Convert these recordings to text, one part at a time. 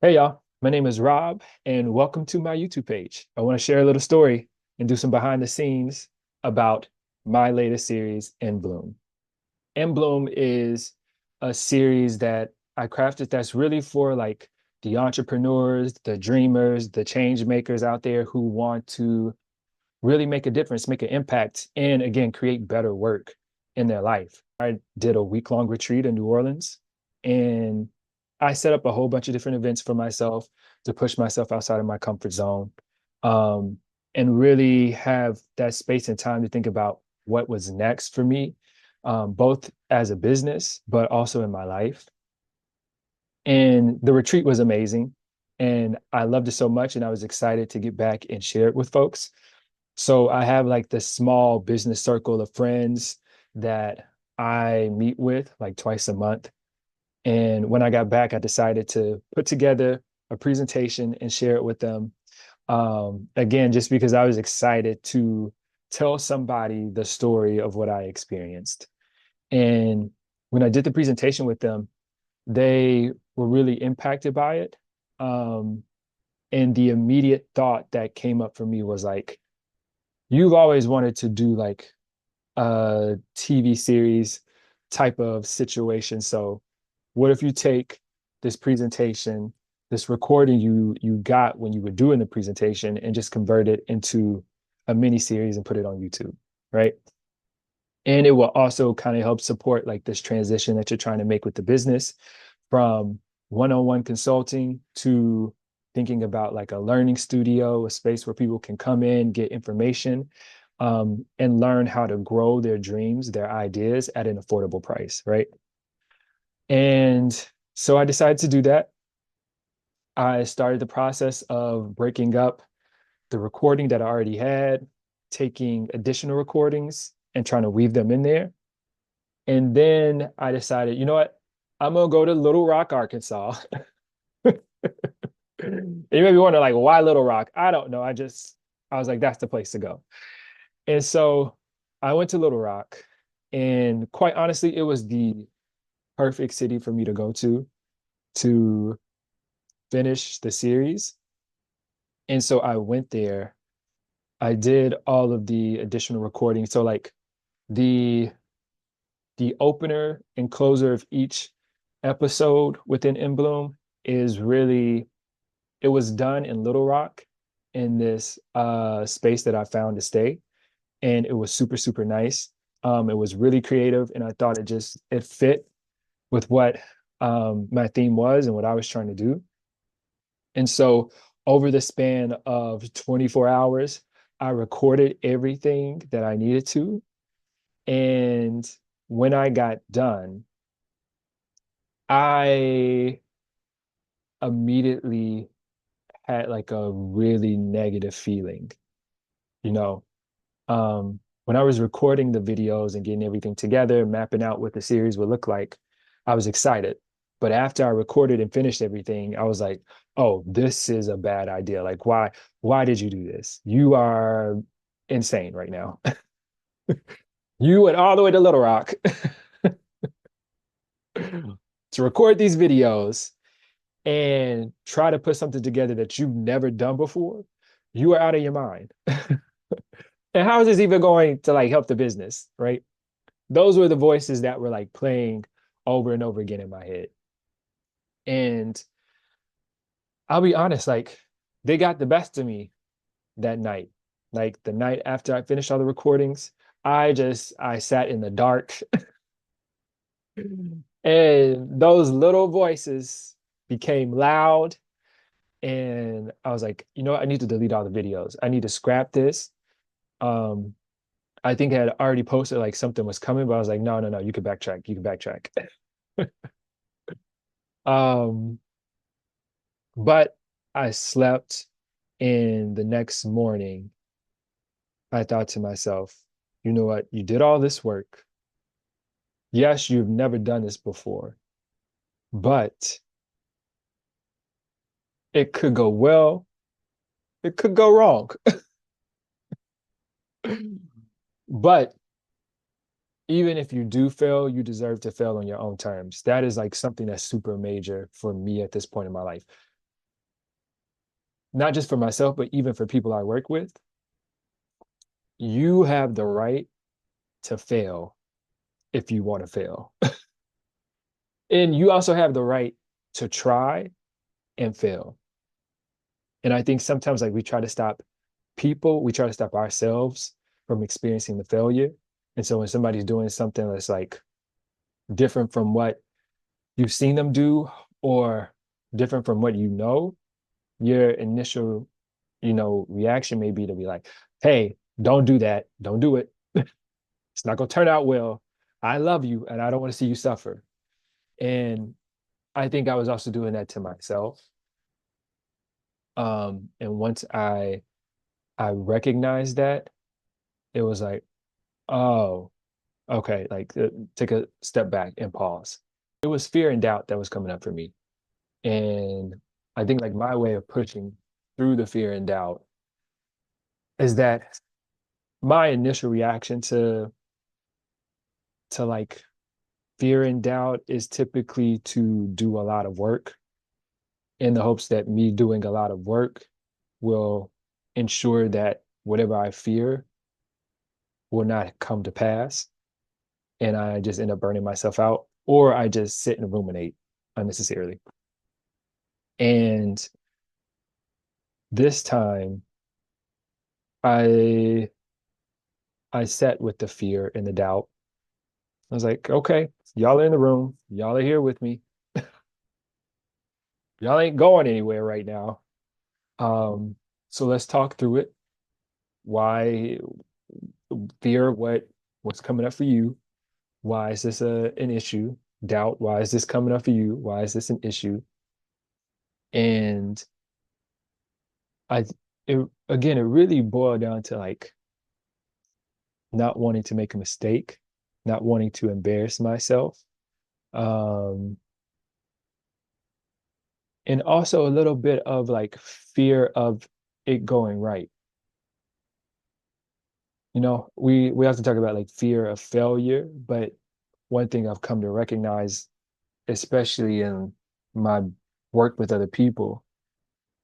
Hey y'all, my name is Rob, and welcome to my YouTube page. I want to share a little story and do some behind the scenes about my latest series, In Bloom. In Bloom is a series that I crafted that's really for like the entrepreneurs, the dreamers, the change makers out there who want to really make a difference, make an impact, and again, create better work in their life. I did a week-long retreat in New Orleans, and I set up a whole bunch of different events for myself to push myself outside of my comfort zone, um, and really have that space and time to think about what was next for me, both as a business, but also in my life. And the retreat was amazing. And I loved it so much. And I was excited to get back and share it with folks. So I have like this small business circle of friends that I meet with like twice a month. And when I got back, I decided to put together a presentation and share it with them. Again, just because I was excited to tell somebody the story of what I experienced. And when I did the presentation with them, they were really impacted by it. Um, and the immediate thought that came up for me was like, you've always wanted to do like a TV series type of situation. So what if you take this presentation, this recording you got when you were doing the presentation and just convert it into a mini series and put it on YouTube, right? And it will also kind of help support like this transition that you're trying to make with the business from one-on-one consulting to thinking about like a learning studio, a space where people can come in, get information, and learn how to grow their dreams, their ideas at an affordable price, right? And so I decided to do that. I started the process of breaking up the recording that I already had, taking additional recordings and trying to weave them in there. And then I decided, you know what? I'm gonna go to Little Rock, Arkansas. And you may be wondering, like, why Little Rock? I don't know. I was like, that's the place to go. And so I went to Little Rock, and quite honestly, it was the perfect city for me to go to finish the series. And so I went there. I did all of the additional recording. So like the the opener and closer of each episode within In Bloom is really it was done in Little Rock in this space that I found to stay. And it was super, super nice. It was really creative, and I thought it fit with what my theme was and what I was trying to do. And so over the span of 24 hours, I recorded everything that I needed to. And when I got done, I immediately had like a really negative feeling, you know. When I was recording the videos and getting everything together, mapping out what the series would look like, I was excited. But after I recorded and finished everything, I was like, oh, this is a bad idea. Like, why did you do this? You are insane right now. You went all the way to Little Rock to record these videos and try to put something together that you've never done before. You are out of your mind. And how is this even going to like help the business, right? Those were the voices that were like playing over and over again in my head. And I'll be honest, like they got the best of me that night. Like the night after I finished all the recordings, I sat in the dark and those little voices became loud. And I was like, you know what? I need to delete all the videos. I need to scrap this. Um, I think I had already posted like something was coming, but I was like, no, no, no, you can backtrack. You can backtrack. Um, but I slept, and the next morning I thought to myself, you know what? You did all this work. Yes, you've never done this before, but it could go well, it could go wrong. But even if you do fail, you deserve to fail on your own terms. That is like something that's super major for me at this point in my life. not just for myself, but even for people I work with, you have the right to fail if you want to fail. And you also have the right to try and fail. And I think sometimes like we try to stop people, we try to stop ourselves from experiencing the failure. And so when somebody's doing something that's like different from what you've seen them do or different from what you know, your initial, reaction may be to be like, hey, don't do that. Don't do it. It's not going to turn out well. I love you and I don't want to see you suffer. And I think I was also doing that to myself. And once I recognized that, it was like, oh, okay, like take a step back and pause. It was fear and doubt that was coming up for me. And I think like my way of pushing through the fear and doubt is that my initial reaction to like fear and doubt is typically to do a lot of work in the hopes that me doing a lot of work will ensure that whatever I fear will not come to pass. And I just end up burning myself out, or I just sit and ruminate unnecessarily. And this time, I I sat with the fear and the doubt. I was like, okay, y'all are in the room, y'all are here with me. Y'all ain't going anywhere right now. Um, so let's talk through it. Why fear? What's coming up for you? Why is this an issue? Doubt. Why is this coming up for you? Why is this an issue? And I it again, it really boiled down to like not wanting to make a mistake, not wanting to embarrass myself. Um, and also a little bit of like fear of it going right. We have to talk about like fear of failure, but one thing I've come to recognize, especially in my work with other people,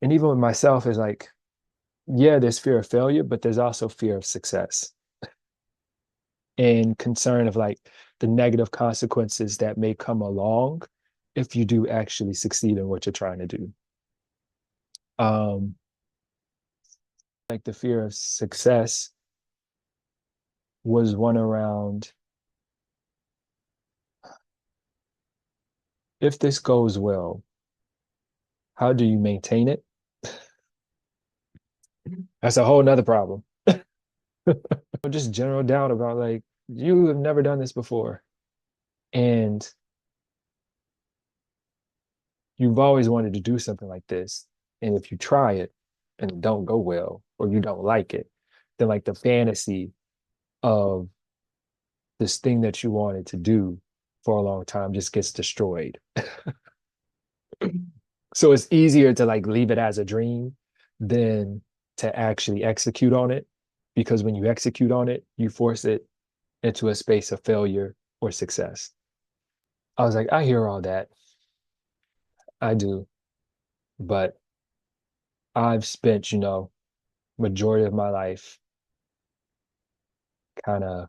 and even with myself, is like, yeah, there's fear of failure, but there's also fear of success and concern of like the negative consequences that may come along if you do actually succeed in what you're trying to do. Um, like the fear of success was one around if this goes well, how do you maintain it? That's a whole nother problem. Just general doubt about like you have never done this before. And you've always wanted to do something like this. And if you try it and it don't go well or you don't like it, then like the fantasy of this thing that you wanted to do for a long time just gets destroyed. So it's easier to like leave it as a dream than to actually execute on it. Because when you execute on it, you force it into a space of failure or success. I was like, I hear all that. I do. But I've spent, majority of my life kind of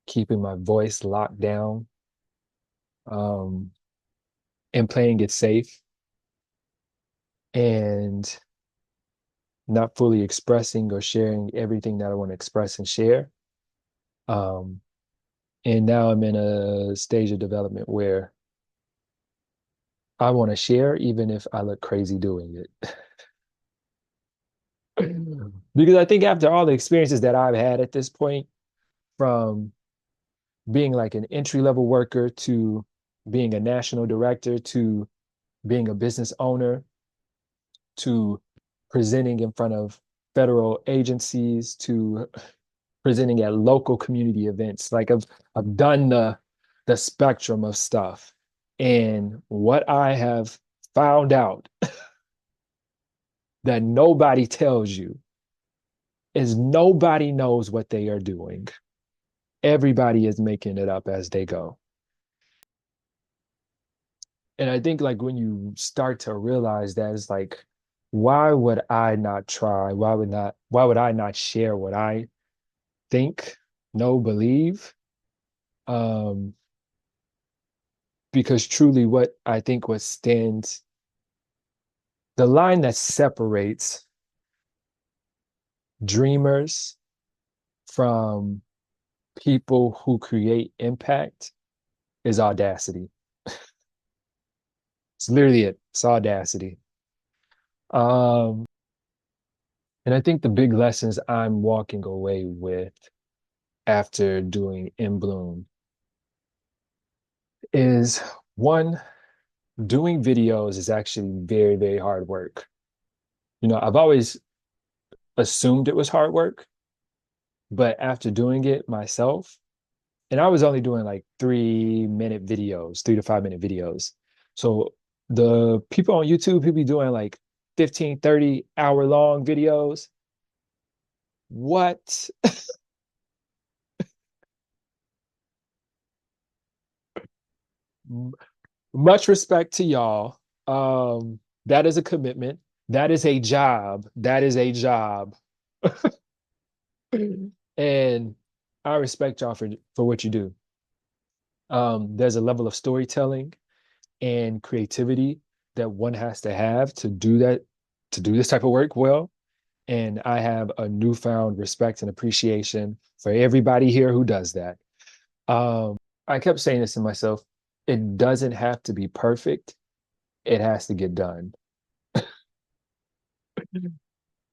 keeping my voice locked down, um, and playing it safe and not fully expressing or sharing everything that I want to express and share. Um, and now I'm in a stage of development where I want to share, even if I look crazy doing it. Because I think after all the experiences that I've had at this point, from being like an entry level worker to being a national director to being a business owner to presenting in front of federal agencies to presenting at local community events. Like I've done the spectrum of stuff. And what I have found out that nobody tells you is nobody knows what they are doing. Everybody is making it up as they go. And I think like when you start to realize that, it's like, why would I not try? Why would I not share what I think, know, believe? Um, because truly what I think what stands, the line that separates dreamers from people who create impact is audacity. It's literally it. It's audacity. Um, and I think the big lessons I'm walking away with after doing In Bloom is one, doing videos is actually very, very hard work. I've always assumed it was hard work, but after doing it myself, and I was only doing like 3-minute videos, 3 to 5 minute videos. So the people on YouTube who be doing like 15, 30 hour long videos, what? Much respect to y'all. That is a commitment. That is a job. That is a job. And I respect y'all for what you do. There's a level of storytelling and creativity that one has to have to do that, to do this type of work well. And I have a newfound respect and appreciation for everybody here who does that. I kept saying this to myself, it doesn't have to be perfect, it has to get done.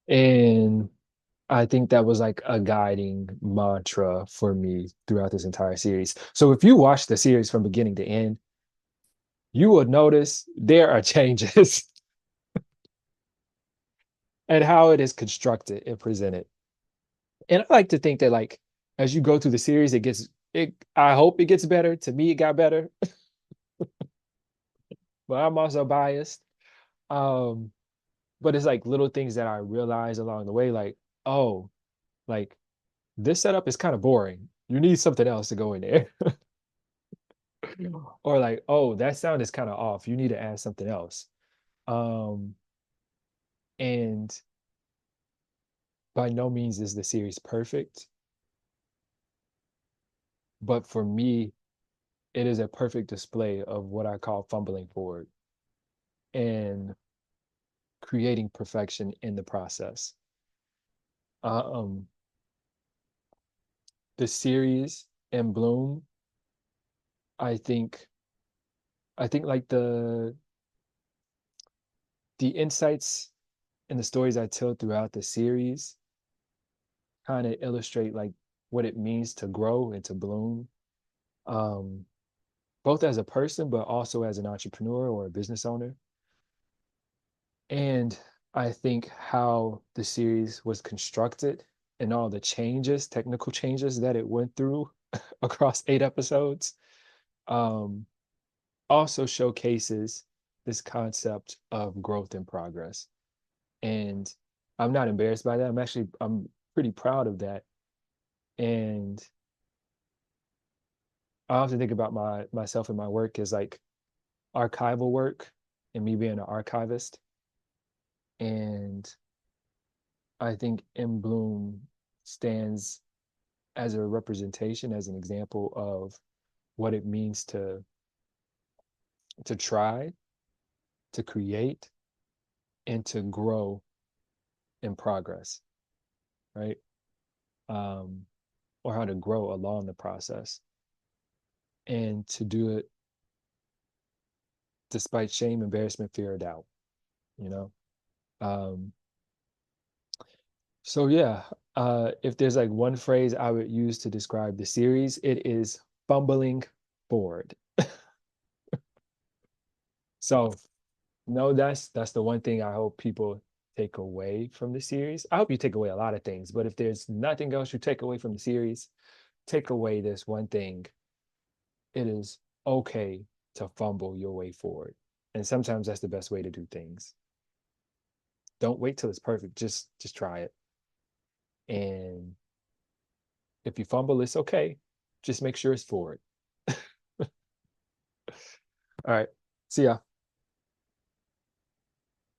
And I think that was like a guiding mantra for me throughout this entire series. So if you watch the series from beginning to end, you will notice there are changes and how it is constructed and presented. And I like to think that like as you go through the series, I hope it gets better. To me, it got better, but I'm also biased. Um, but it's like little things that I realize along the way, like, oh, like this setup is kind of boring. You need something else to go in there. Or like, oh, that sound is kind of off. You need to add something else. Um, and by no means is the series perfect, but for me, it is a perfect display of what I call fumbling forward and creating perfection in the process. Um, the series and Bloom, I think, I think like the insights and the stories I tell throughout the series kind of illustrate like what it means to grow and to bloom, um, both as a person, but also as an entrepreneur or a business owner. And I think how the series was constructed and all the changes, technical changes that it went through across 8 episodes, um, also showcases this concept of growth and progress. And I'm not embarrassed by that. I'm pretty proud of that. And I often think about myself and my work as like archival work and me being an archivist. And I think In Bloom stands as a representation, as an example of what it means to try, to create, and to grow in progress, right? Um, or how to grow along the process and to do it despite shame, embarrassment, fear, or doubt, you know? Um, so yeah, if there's like one phrase I would use to describe the series, it is fumbling forward. So no, that's the one thing I hope people take away from the series. I hope you take away a lot of things, but if there's nothing else you take away from the series, take away this one thing. It is okay to fumble your way forward. And sometimes that's the best way to do things. Don't wait till it's perfect. Just try it. And if you fumble, it's okay. Just make sure it's forward. All right. See ya.